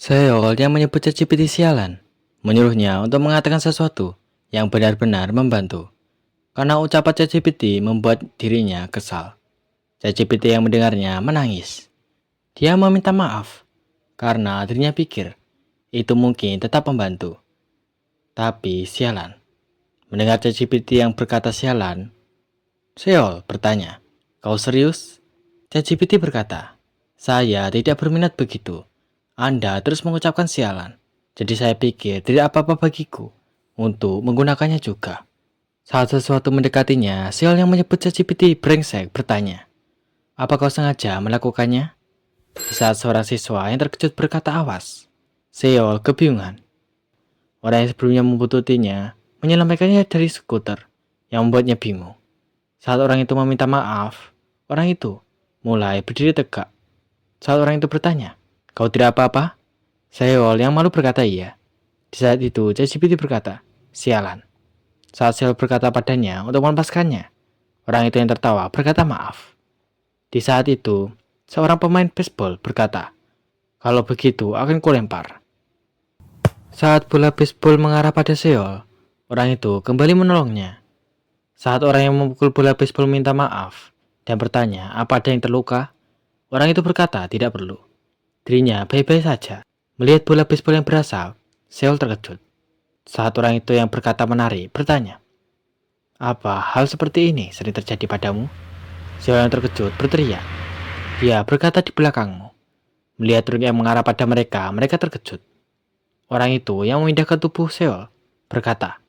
Seol yang menyebut ChatGPT sialan, menyuruhnya untuk mengatakan sesuatu yang benar-benar membantu. Karena ucapan ChatGPT membuat dirinya kesal. ChatGPT yang mendengarnya menangis. Dia meminta maaf karena dirinya pikir itu mungkin tetap membantu. Tapi sialan. Mendengar ChatGPT yang berkata sialan, Seol bertanya, "Kau serius?" ChatGPT berkata, "Saya tidak berminat begitu. Anda terus mengucapkan sialan. Jadi saya pikir tidak apa-apa bagiku untuk menggunakannya juga." Saat sesuatu mendekatinya, Seol yang menyebut ChatGPT brengsek bertanya, "Apa kau sengaja melakukannya?" Di saat seorang siswa yang terkejut berkata awas, Seol kebingungan. Orang yang sebelumnya membuntutinya menyelamatkannya dari skuter yang membuatnya bingung. Saat orang itu meminta maaf, orang itu mulai berdiri tegak. Saat orang itu bertanya, "Kau tidak apa-apa?" Seol yang malu berkata iya. Di saat itu, ChatGPT berkata, "Sialan." Saat Seol berkata padanya untuk melepaskannya, orang itu yang tertawa berkata maaf. Di saat itu, seorang pemain baseball berkata, "Kalau begitu akan kulempar." Saat bola baseball mengarah pada Seol, orang itu kembali menolongnya. Saat orang yang memukul bola baseball minta maaf dan bertanya apa ada yang terluka, orang itu berkata tidak perlu. Dirinya baik-baik saja. Melihat bola baseball yang berasap, Seol terkejut. Saat orang itu yang berkata menarik bertanya, "Apa hal seperti ini sering terjadi padamu?" Seol yang terkejut berteriak, "Dia berkata di belakangmu." Melihat truk yang mengarah pada mereka, mereka terkejut. Orang itu yang memindahkan tubuh Seol berkata,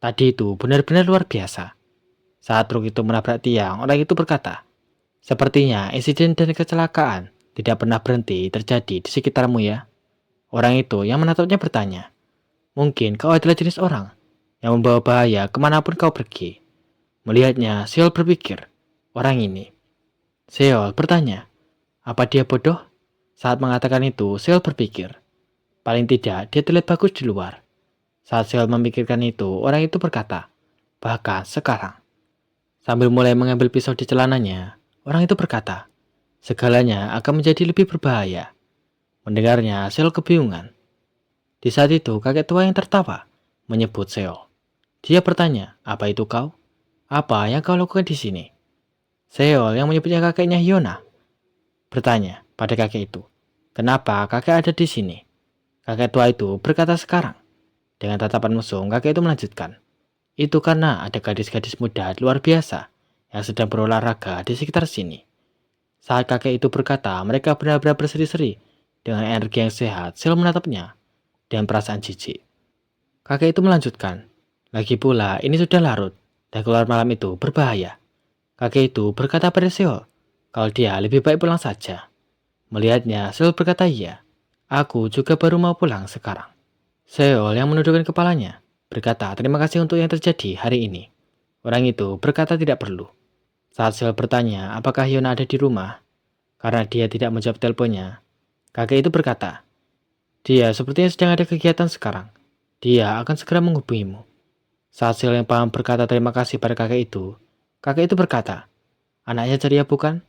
"Tadi itu benar-benar luar biasa." Saat truk itu menabrak tiang, orang itu berkata, "Sepertinya insiden dan kecelakaan tidak pernah berhenti terjadi di sekitarmu ya." Orang itu yang menatapnya bertanya, "Mungkin kau adalah jenis orang yang membawa bahaya kemanapun kau pergi." Melihatnya, Seol berpikir, orang ini. Seol bertanya, apa dia bodoh? Saat mengatakan itu, Seol berpikir, paling tidak dia terlihat bagus di luar. Saat Seol memikirkan itu, orang itu berkata, bahkan sekarang. Sambil mulai mengambil pisau di celananya, orang itu berkata, segalanya akan menjadi lebih berbahaya. Mendengarnya, Seol kebingungan. Di saat itu, kakek tua yang tertawa menyebut Seol. Dia bertanya, apa itu kau? Apa yang kau lakukan di sini? Seol yang menyebutnya kakeknya Hyuna bertanya pada kakek itu, kenapa kakek ada di sini? Kakek tua itu berkata sekarang. Dengan tatapan mesum, kakek itu melanjutkan. Itu karena ada gadis-gadis muda luar biasa yang sedang berolahraga di sekitar sini. Saat kakek itu berkata, mereka benar-benar berseri-seri dengan energi yang sehat. Seol menatapnya dengan perasaan jijik. Kakek itu melanjutkan, lagi pula ini sudah larut dan keluar malam itu berbahaya. Kakek itu berkata pada Seol, kalau dia lebih baik pulang saja. Melihatnya, Seol berkata iya. Aku juga baru mau pulang sekarang. Seol yang menundukkan kepalanya berkata terima kasih untuk yang terjadi hari ini. Orang itu berkata tidak perlu. Saat Seol bertanya apakah Hyuna ada di rumah, karena dia tidak menjawab teleponnya, kakek itu berkata, dia sepertinya sedang ada kegiatan sekarang. Dia akan segera menghubungimu. Saat Seol yang paham berkata terima kasih pada kakek itu berkata, anaknya ceria bukan?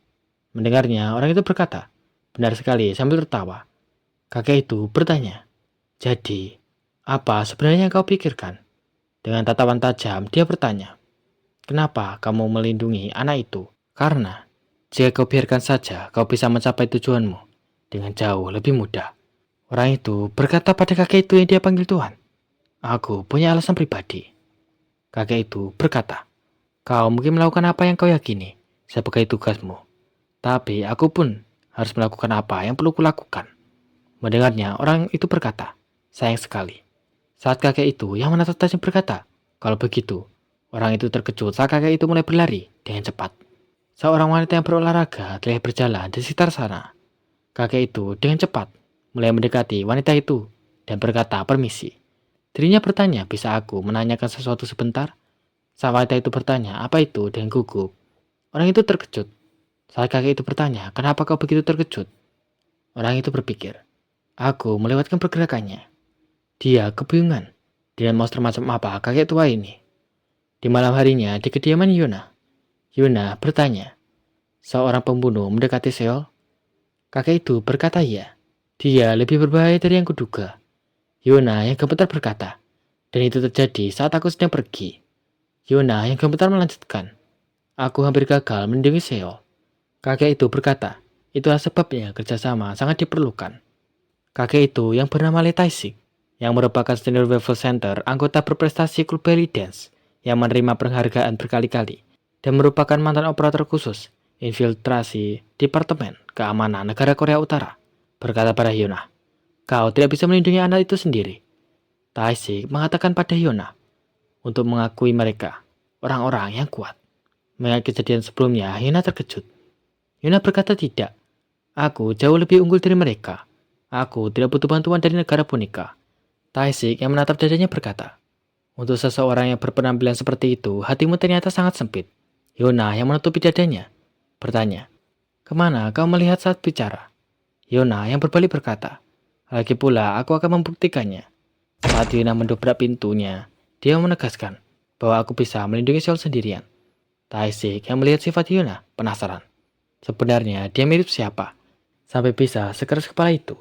Mendengarnya, orang itu berkata, benar sekali sambil tertawa. Kakek itu bertanya, jadi, apa sebenarnya yang kau pikirkan? Dengan tatapan tajam, dia bertanya, kenapa kamu melindungi anak itu? Karena, jika kau biarkan saja, kau bisa mencapai tujuanmu dengan jauh lebih mudah. Orang itu berkata pada kakek itu yang dia panggil Tuhan, aku punya alasan pribadi. Kakek itu berkata, kau mungkin melakukan apa yang kau yakini sebagai tugasmu. Tapi aku pun harus melakukan apa yang perlu kulakukan. Mendengarnya, orang itu berkata, sayang sekali. Saat kakek itu yang menatap tajam berkata, kalau begitu, orang itu terkejut saat kakek itu mulai berlari dengan cepat. Seorang wanita yang berolahraga terlihat berjalan di sekitar sana. Kakek itu dengan cepat mulai mendekati wanita itu dan berkata permisi. Dirinya bertanya, bisa aku menanyakan sesuatu sebentar? Saat wanita itu bertanya, apa itu dengan gugup. Orang itu terkejut. Saat kakek itu bertanya, kenapa kau begitu terkejut? Orang itu berpikir, aku melewatkan pergerakannya. Dia kebingungan dengan monster macam apa kakek tua ini. Di malam harinya di kediaman Yuna, Yuna bertanya, seorang pembunuh mendekati Seol? Kakek itu berkata iya. Dia lebih berbahaya dari yang kuduga. Hyuna yang gemetar berkata, dan itu terjadi saat aku sedang pergi. Hyuna yang gemetar melanjutkan, aku hampir gagal melindungi Seo. Kakek itu berkata, itulah sebabnya kerjasama sangat diperlukan. Kakek itu yang bernama Lee Tae-sik, yang merupakan senior level center anggota berprestasi klub belly dance yang menerima penghargaan berkali-kali dan merupakan mantan operator khusus infiltrasi Departemen Keamanan Negara Korea Utara, berkata pada Hyuna, kau tidak bisa melindungi anak itu sendiri. Tae-sik mengatakan pada Hyuna untuk mengakui mereka orang-orang yang kuat. Mengingat kejadian sebelumnya, Hyuna terkejut. Hyuna berkata tidak, aku jauh lebih unggul dari mereka. Aku tidak butuh bantuan dari negara boneka. Tae-sik yang menatap dadanya berkata, untuk seseorang yang berpenampilan seperti itu, hatimu ternyata sangat sempit. Hyuna yang menutupi dadanya bertanya, kemana kau melihat saat bicara? Hyuna yang berbalik berkata, lagi pula aku akan membuktikannya. Saat Hyuna mendobrak pintunya, dia menegaskan bahwa aku bisa melindungi Seol sendirian. Tae-sik yang melihat sifat Hyuna penasaran. Sebenarnya dia mirip siapa? Sampai bisa sekeras kepala itu.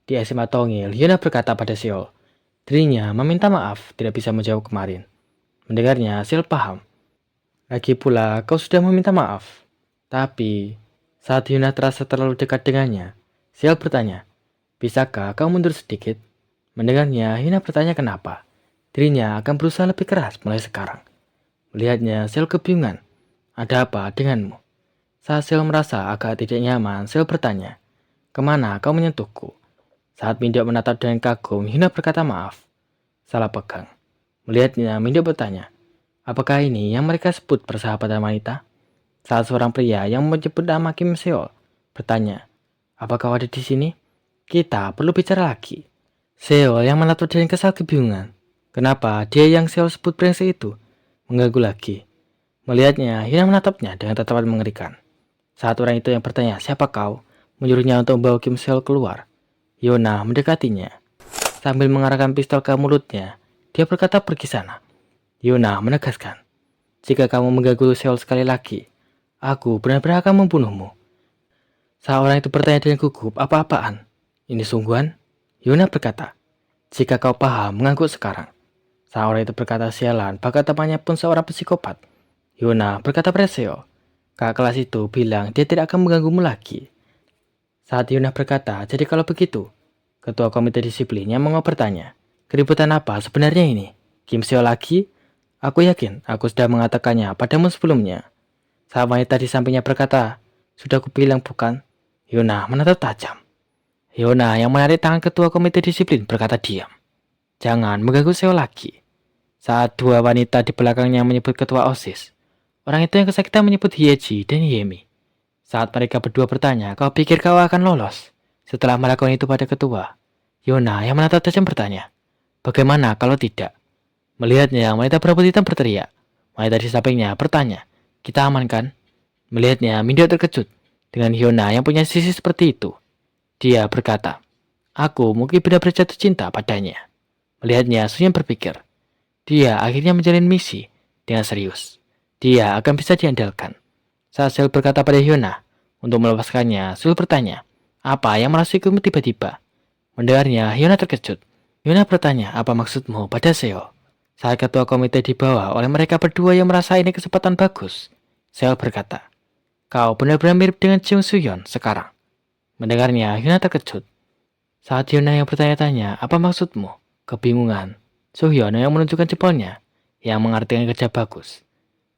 Di SMA Tongil, Hyuna berkata pada Seol, dirinya meminta maaf tidak bisa menjawab kemarin. Mendengarnya, Seol paham. Lagi pula kau sudah meminta maaf. Tapi saat Hyuna terasa terlalu dekat dengannya, Seol bertanya, bisakah kau mundur sedikit? Mendengarnya, Hyuna bertanya kenapa. Dirinya akan berusaha lebih keras mulai sekarang. Melihatnya, Seol kebingungan. Ada apa denganmu? Saat Seol merasa agak tidak nyaman, Seol bertanya, kemana kau menyentuhku? Saat Mindo menatap dengan kagum, Hyuna berkata maaf. Salah pegang. Melihatnya, Mindo bertanya, apakah ini yang mereka sebut persahabatan wanita? Saat seorang pria yang menyebut nama Kim Seol bertanya, apakah kau ada di sini? Kita perlu bicara lagi. Seol yang menatap dengan kesal kebingungan. Kenapa dia yang Seol sebut brengsek itu? Mengganggu lagi. Melihatnya, Hyuna menatapnya dengan tatapan mengerikan. Saat orang itu yang bertanya, siapa kau? Menyuruhnya untuk membawa Kim Seol keluar. Hyuna mendekatinya. Sambil mengarahkan pistol ke mulutnya, dia berkata pergi sana. Hyuna menegaskan, jika kamu mengganggu Seol sekali lagi, aku benar-benar akan membunuhmu. Saat orang itu bertanya dengan gugup, apa-apaan? Ini sungguhan? Hyuna berkata, jika kau paham, mengangguk sekarang. Saat orang itu berkata sialan, bahkan temannya pun seorang psikopat. Hyuna berkata pada Seol, kakak kelas itu bilang dia tidak akan mengganggumu lagi. Saat Hyuna berkata, jadi kalau begitu, ketua komite disiplin yang mau bertanya, keributan apa sebenarnya ini? Kim Seo lagi? Aku yakin aku sudah mengatakannya padamu sebelumnya. Saat wanita di sampingnya berkata, sudah kubilang bukan? Hyuna menatap tajam. Hyuna yang menarik tangan ketua komite disiplin berkata diam. Jangan mengganggu Seo lagi. Saat dua wanita di belakangnya menyebut ketua OSIS, orang itu yang kesakitan menyebut Hyeji dan Hyemi. Saat mereka berdua bertanya, kau pikir kau akan lolos? Setelah melakukan itu pada ketua, Hyuna yang menatap tajam bertanya, bagaimana kalau tidak? Melihatnya, wanita berambut hitam berteriak. Wanita di sampingnya bertanya, kita aman kan? Melihatnya, Mindo terkejut dengan Hyuna yang punya sisi seperti itu. Dia berkata, aku mungkin benar-benar jatuh cinta padanya. Melihatnya, Suyan berpikir, dia akhirnya menjalin misi dengan serius. Dia akan bisa diandalkan. Saat Seol berkata pada Hyuna untuk melepaskannya, Seol bertanya, apa yang merasukimu tiba-tiba? Mendengarnya, Hyuna terkejut. Hyuna bertanya, apa maksudmu pada Seol? Saat ketua komite dibawa oleh mereka berdua yang merasa ini kesempatan bagus, Seol berkata, kau benar-benar mirip dengan Jung Suyeon sekarang. Mendengarnya, Hyuna terkejut. Saat Hyuna yang bertanya-tanya, apa maksudmu? Kebingungan. Suyeon yang menunjukkan jempolnya, yang mengartikan kerja bagus.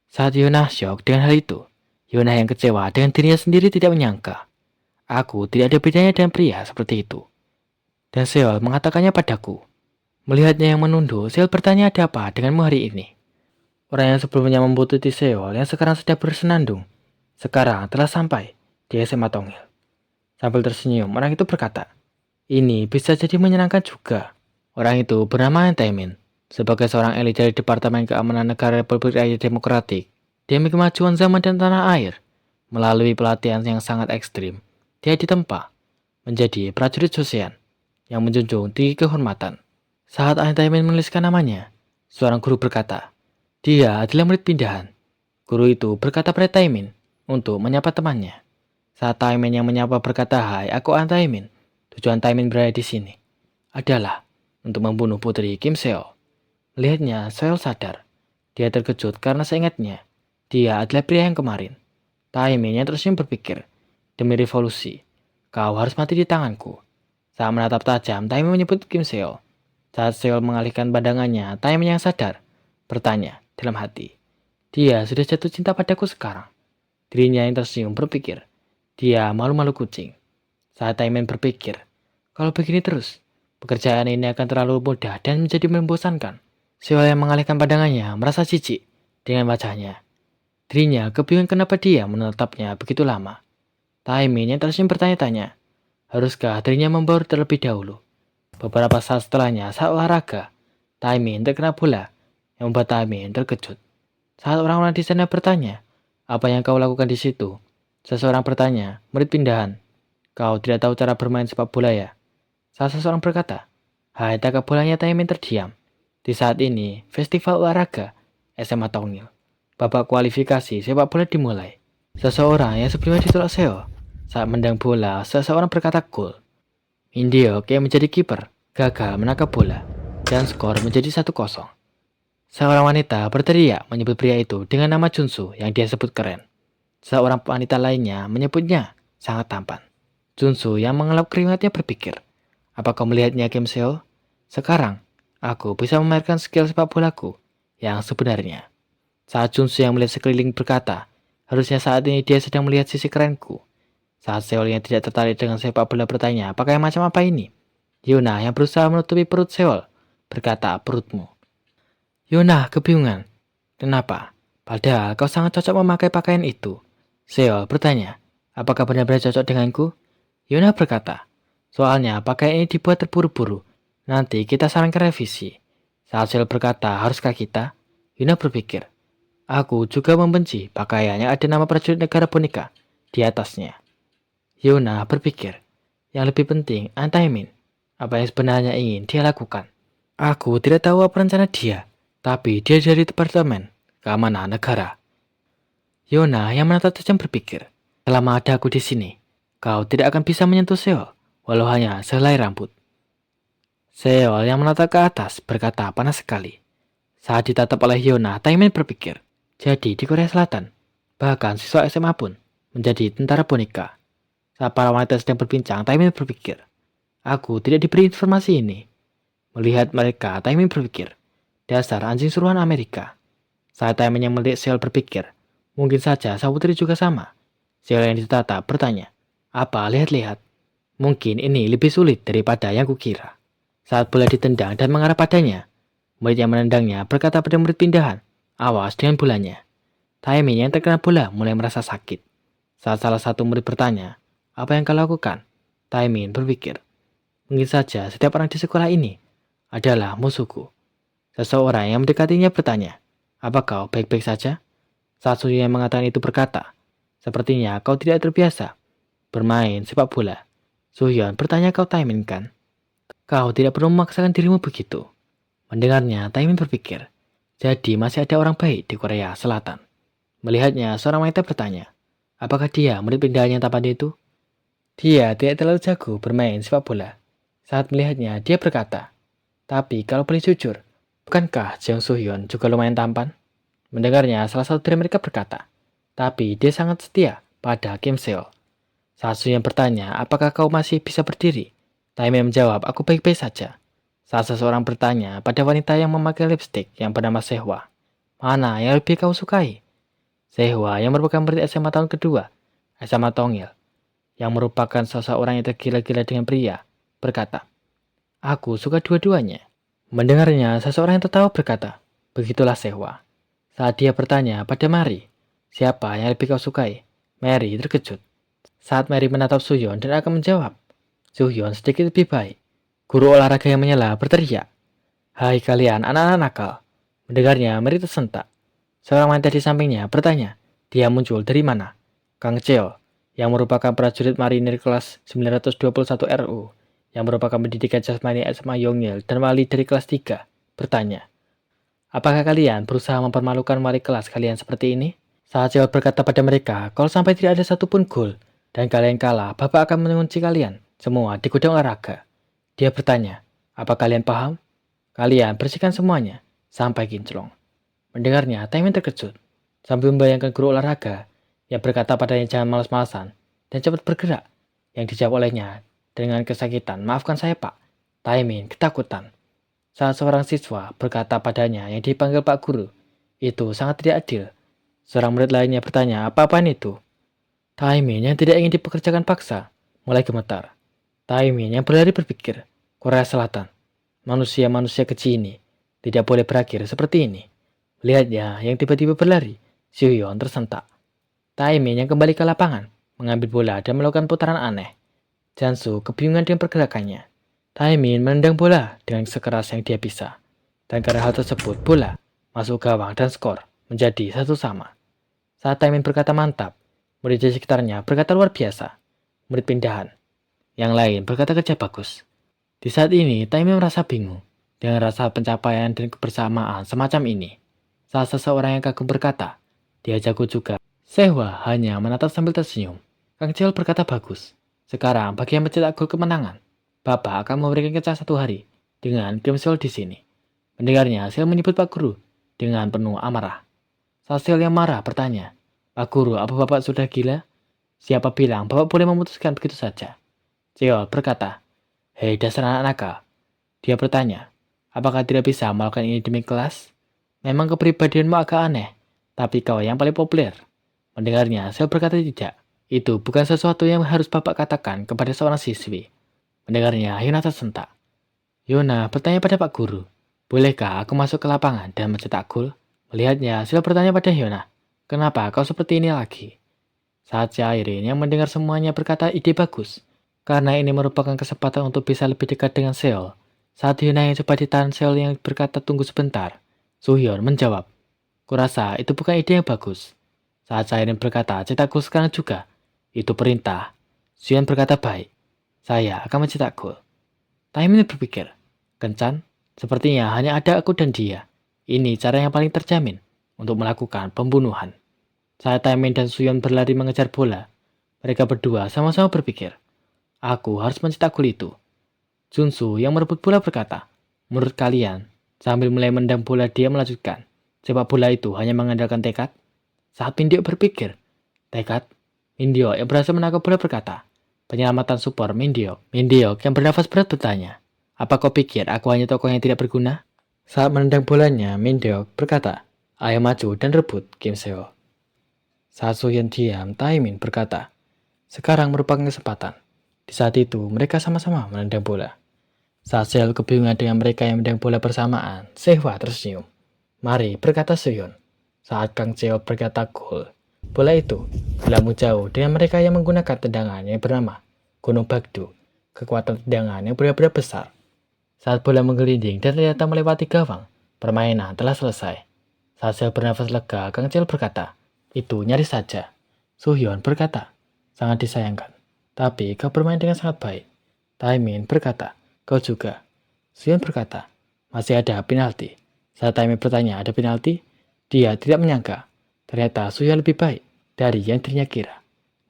Saat Hyuna syok dengan hal itu, Hyuna yang kecewa dengan dirinya sendiri tidak menyangka. Aku tidak ada bedanya dengan pria seperti itu. Dan Seol mengatakannya padaku. Melihatnya yang menunduk, Seol bertanya ada apa denganmu hari ini. Orang yang sebelumnya membutuhkan Seol yang sekarang sedang bersenandung, sekarang telah sampai di SMA Tongil. Sambil tersenyum, orang itu berkata, ini bisa jadi menyenangkan juga. Orang itu bernama Taemin. Sebagai seorang elit dari Departemen Keamanan Negara Republik Rakyat Demokratik, demi kemajuan zaman dan tanah air, melalui pelatihan yang sangat ekstrim, dia ditempa menjadi prajurit Joseon yang menjunjung tinggi kehormatan. Saat Taemin menuliskan namanya, seorang guru berkata, dia adalah murid pindahan. Guru itu berkata pada Taemin untuk menyapa temannya. Saat Taemin yang menyapa berkata, hai, aku Taemin. Tujuan Taemin berada di sini adalah untuk membunuh putri Kim Seo. Melihatnya, Seo sadar. Dia terkejut karena seingatnya, dia adalah pria yang kemarin. Taemin yang tersenyum berpikir, demi revolusi, kau harus mati di tanganku. Saat menatap tajam, Taemin menyebut Kim Seo. Saat Seo mengalihkan pandangannya, Taemin yang sadar, bertanya dalam hati, dia sudah jatuh cinta padaku sekarang. Dirinya yang tersenyum berpikir, dia malu-malu kucing. Saat Taemin berpikir, kalau begini terus, pekerjaan ini akan terlalu mudah dan menjadi membosankan. Seo yang mengalihkan pandangannya merasa jijik dengan wajahnya. Dirinya kebingungan kenapa dia menetapnya begitu lama. Taemin yang tersenyum bertanya-tanya, haruskah dirinya membaur terlebih dahulu? Beberapa saat setelahnya, saat olahraga, Taemin terkena bola yang membuat Taemin terkejut. Saat orang-orang di sana bertanya, apa yang kau lakukan di situ? Seseorang bertanya, murid pindahan. Kau tidak tahu cara bermain sepak bola ya? Salah seseorang berkata, hai tangkap bolanya. Taemin terdiam. Di saat ini, festival olahraga SMA Tongil. Babak kualifikasi sepak bola dimulai. Seseorang yang sebelumnya ditolak Seo. Saat mendang bola, seseorang berkata gol. Min Deok yang menjadi kiper gagal menangkap bola dan skor menjadi 1-0. Seorang wanita berteriak menyebut pria itu dengan nama Junsu yang dia sebut keren. Seorang wanita lainnya menyebutnya sangat tampan. Junsu yang mengelap keringatnya berpikir, apa kau melihatnya Kim Seo? Sekarang, aku bisa memamerkan skill sepak bolaku yang sebenarnya. Saat Junsu yang melihat sekeliling berkata, harusnya saat ini dia sedang melihat sisi kerenku. Saat Seol yang tidak tertarik dengan sepak bola bertanya, pakai macam apa ini? Yuna yang berusaha menutupi perut Seol berkata, perutmu. Yuna kebingungan. Kenapa? Padahal kau sangat cocok memakai pakaian itu. Seol bertanya, apakah benar-benar cocok denganku? Yuna berkata, soalnya pakaian ini dibuat terburu-buru. Nanti kita sarankan revisi. Saat Seol berkata, haruskah kita? Yuna berpikir, aku juga membenci pakaian yang ada nama prajurit negara boneka di atasnya. Yuna berpikir, yang lebih penting Taemin, apa yang sebenarnya ingin dia lakukan. Aku tidak tahu apa rencana dia, tapi dia dari Departemen Keamanan Negara. Yuna yang menatap tajam berpikir, selama ada aku di sini, kau tidak akan bisa menyentuh Seol, walau hanya sehelai rambut. Seol yang menatap ke atas berkata panas sekali. Saat ditatap oleh Yuna, Taemin berpikir, jadi di Korea Selatan, bahkan siswa SMA pun menjadi tentara boneka. Saat para wanita sedang berbincang, Taemin berpikir, aku tidak diberi informasi ini. Melihat mereka, Taemin berpikir, dasar anjing suruhan Amerika. Saat Taemin yang melihat Seol berpikir, mungkin saja sang putri juga sama. Seol yang ditatap bertanya, apa lihat-lihat? Mungkin ini lebih sulit daripada yang kukira. Saat bola ditendang dan mengarah padanya, murid yang menendangnya berkata pada murid pindahan, awas dengan bolanya. Taemin yang terkena bola mulai merasa sakit. Saat salah satu murid bertanya, apa yang kau lakukan? Taemin berpikir, mungkin saja setiap orang di sekolah ini adalah musuhku. Seseorang yang mendekatinya bertanya, apa kau baik-baik saja? Saat Suyu yang mengatakan itu berkata, sepertinya kau tidak terbiasa bermain sepak bola. Suhyun bertanya, kau Taemin kan? Kau tidak perlu memaksakan dirimu begitu. Mendengarnya, Taemin berpikir, jadi masih ada orang baik di Korea Selatan. Melihatnya, seorang wanita bertanya, apakah dia murid pindahan yang tampan itu? Dia tidak terlalu jago bermain sepak bola. Saat melihatnya, dia berkata, tapi kalau boleh jujur, bukankah Jang Soo-hyun juga lumayan tampan? Mendengarnya, salah satu dari mereka berkata, tapi dia sangat setia pada Kim Seo. Saat Soo-hyun bertanya, apakah kau masih bisa berdiri? Taemin menjawab, aku baik-baik saja. Saat seseorang bertanya pada wanita yang memakai lipstik yang bernama Sehwa, mana yang lebih kau sukai? Sehwa yang merupakan murid SMA tahun kedua, SMA Tongil, yang merupakan seseorang yang tergila-gila dengan pria, berkata, aku suka dua-duanya. Mendengarnya, seseorang yang tertawa berkata, begitulah Sehwa. Saat dia bertanya pada Mary, siapa yang lebih kau sukai? Mary terkejut. Saat Mary menatap Suhyun dan akan menjawab, Suhyun sedikit lebih baik. Guru olahraga yang menyela berteriak, hai kalian anak-anak nakal. Mendengarnya, Mary tersentak. Seorang wanita di sampingnya bertanya, dia muncul dari mana? Kang Cheo, yang merupakan prajurit marinir kelas 921 RU, yang merupakan pendidikan jasmani SMA Yongyil dan wali dari kelas 3, bertanya, apakah kalian berusaha mempermalukan wali kelas kalian seperti ini? Saat Cheo berkata pada mereka, kalau sampai tidak ada satupun gol dan kalian kalah, Bapak akan mengunci kalian semua di gudang olahraga. Dia bertanya, apa kalian paham? Kalian bersihkan semuanya, sampai kinclong. Mendengarnya, Taemin terkejut. Sambil membayangkan guru olahraga yang berkata padanya jangan malas-malasan dan cepat bergerak. Yang dijawab olehnya dengan kesakitan, maafkan saya pak. Taemin ketakutan. Saat seorang siswa berkata padanya yang dipanggil pak guru, itu sangat tidak adil. Seorang murid lainnya bertanya, apa-apaan itu? Taemin yang tidak ingin dipekerjakan paksa, mulai gemetar. Taemin yang berlari berpikir, Korea Selatan, manusia-manusia kecil ini tidak boleh berakhir seperti ini. Lihatnya yang tiba-tiba berlari, Soo-hyun tersentak. Taemin yang kembali ke lapangan, mengambil bola dan melakukan putaran aneh. Jansu kebingungan dengan pergerakannya. Taemin menendang bola dengan sekeras yang dia bisa. Dan karena hal tersebut, bola masuk gawang dan skor menjadi 1-1. Saat Taemin berkata mantap, murid di sekitarnya berkata luar biasa. Murid pindahan. Yang lain berkata kerja bagus. Di saat ini, Taemin merasa bingung dengan rasa pencapaian dan kebersamaan semacam ini. Saat seseorang yang kagum berkata, dia jago juga. Sehwa hanya menatap sambil tersenyum. Kang Cheol berkata bagus. Sekarang bagi yang mencetak gol kemenangan, Bapak akan memberikan kita 1 hari dengan Kim Seol di sini. Mendengarnya, Seol menyebut Pak Guru dengan penuh amarah. Saat Seol yang marah bertanya, Pak Guru, apa Bapak sudah gila? Siapa bilang Bapak boleh memutuskan begitu saja? Seol berkata, hei dasar anak nakal. Dia bertanya, apakah tidak bisa melakukan ini demi kelas? Memang kepribadianmu agak aneh, tapi kau yang paling populer. Mendengarnya, Seol berkata tidak. Itu bukan sesuatu yang harus Bapak katakan kepada seorang siswi. Mendengarnya, Hyuna tersentak. Hyuna bertanya pada Pak Guru, bolehkah aku masuk ke lapangan dan mencetak gol? Melihatnya, Seol bertanya pada Hyuna, kenapa kau seperti ini lagi? Saat Airin yang mendengar semuanya berkata ide bagus, karena ini merupakan kesempatan untuk bisa lebih dekat dengan Seol. Saat Hyuna yang coba ditahan Seol yang berkata tunggu sebentar, Soo-hyun menjawab, kurasa itu bukan ide yang bagus. Saat Airin berkata cetak gol sekarang juga, itu perintah. Soo-hyun berkata baik, saya akan mencetak gol. Taemin berpikir, kencan, sepertinya hanya ada aku dan dia. Ini cara yang paling terjamin untuk melakukan pembunuhan. Saat Taemin dan Soo-hyun berlari mengejar bola, mereka berdua sama-sama berpikir, aku harus mencetak gol itu. Junsu yang merebut bola berkata, menurut kalian, sambil mulai mendang bola dia melanjutkan, sepak bola itu hanya mengandalkan tekad? Saat Mindyok berpikir, tekad? Mindyok yang berhasil menangkap bola berkata, penyelamatan support Mindyok. Mindyok yang bernafas berat bertanya, apa kau pikir aku hanya tokoh yang tidak berguna? Saat menendang bolanya, Mindyok berkata, ayo maju dan rebut Kim Seo. Saat Soo-hyun diam, Taemin berkata, sekarang merupakan kesempatan. Di saat itu, mereka sama-sama menendang bola. Saat Seo kebingungan dengan mereka yang menendang bola bersamaan, Sehwa tersenyum. Mari, berkata Soo-hyun. Saat Kang Seo berkata gol, bola itu melambung jauh dengan mereka yang menggunakan tendangan yang bernama Gunung Bagdu, kekuatan tendangan yang benar-benar besar. Saat bola menggelinding dan ternyata melewati gawang, permainan telah selesai. Saat Seo bernafas lega, Kang Cheol berkata, itu nyaris saja. Soo-hyun berkata, sangat disayangkan. Tapi kau bermain dengan sangat baik. Taemin berkata, kau juga. Soo-hyun berkata, masih ada penalti. Saat Taemin bertanya, ada penalti? Dia tidak menyangka. Ternyata Soo-hyun lebih baik dari yang dirinya kira.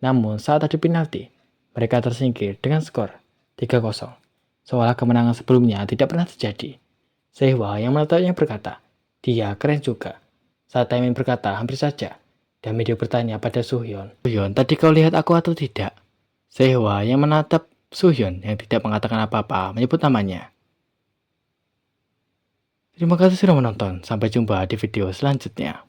Namun saat ada penalti, mereka tersingkir dengan skor 3-0. Seolah kemenangan sebelumnya tidak pernah terjadi. Sehwa yang menatapnya berkata, dia keren juga. Saat Taemin berkata, hampir saja. Dan Mindyok bertanya pada Soo-hyun, Soo-hyun, tadi kau lihat aku atau tidak? Sehwa yang menatap Soo-hyun yang tidak mengatakan apa-apa menyebut namanya. Terima kasih sudah menonton. Sampai jumpa di video selanjutnya.